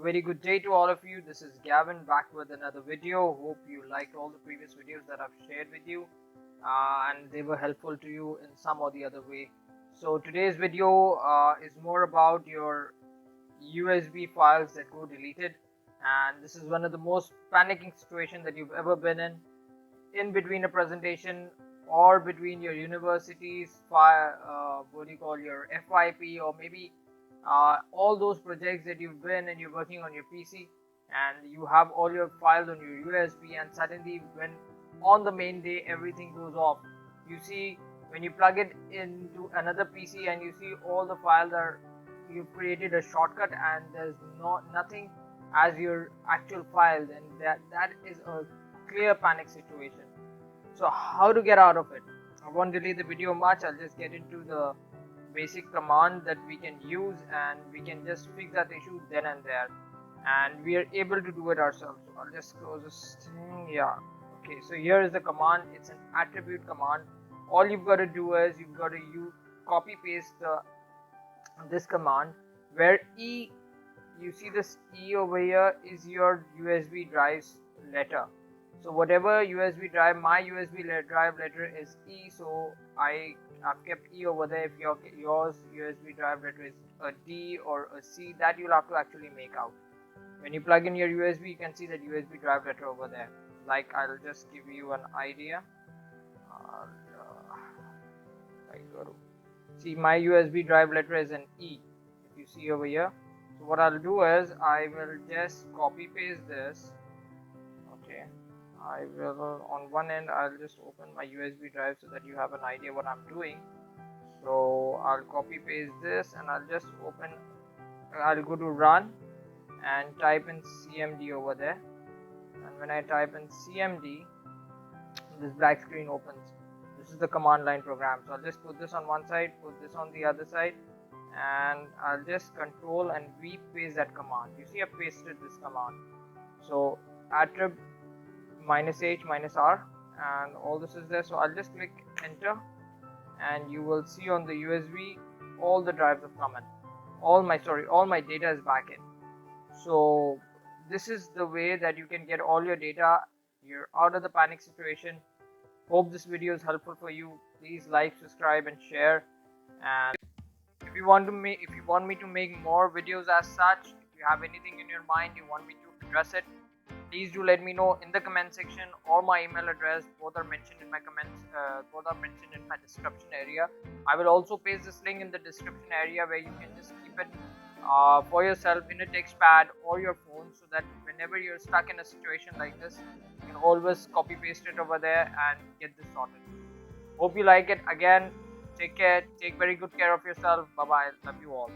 very good day to all of you. This is Gavin back with another video. Hope you liked all the previous videos that I've shared with you and they were helpful to you in some or the other way. So today's video is more about your USB files that go deleted, and this is one of the most panicking situations that you've ever been in between a presentation or between your university's your FYP, or maybe all those projects that you've been and you're working on your PC and you have all your files on your USB, and suddenly when on the main day everything goes off, you see when you plug it into another PC and you see all the files are, you've created a shortcut and there's nothing as your actual files, and that is a clear panic situation. So how to get out of it? I won't delay the video much. I'll just get into the basic command that we can use, and we can just fix that issue then and there, and we are able to do it ourselves. So I'll just close this thing. Yeah, okay, so here is the command. It's an attribute command. All you've got to do is you've got to copy paste this command, where E, you see this E over here is your USB drive's letter. So whatever USB drive, my USB drive letter is E, so I've kept E over there. If yours USB drive letter is a D or a C, that you'll have to actually make out. When you plug in your USB, you can see that USB drive letter over there. Like, I'll just give you an idea. See, my USB drive letter is an E, if you see over here. So what I'll do is I will just copy paste this. Okay, I will, on one end I'll just open my USB drive so that you have an idea what I'm doing. So I'll copy paste this and I'll just open, I'll go to run and type in CMD over there, and when I type in CMD, this black screen opens. This is the command line program. So I'll just put this on one side, put this on the other side, and I'll just control and V paste that command. You see, I pasted this command. So attrib -H -R, and all this is there. So I'll just click enter, and you will see on the USB all the drives have come in. All my data is back in. So this is the way that you can get all your data. You're out of the panic situation. Hope this video is helpful for you. Please like, subscribe, and share. And if you want me to make more videos as such, if you have anything in your mind you want me to address it, please do let me know in the comment section, or my email address. Both are mentioned in my comments. Both are mentioned in my description area. I will also paste this link in the description area where you can just keep it for yourself in a text pad or your phone, so that whenever you're stuck in a situation like this, you can always copy paste it over there and get this sorted. Hope you like it. Again, take care. Take very good care of yourself. Bye bye. Love you all.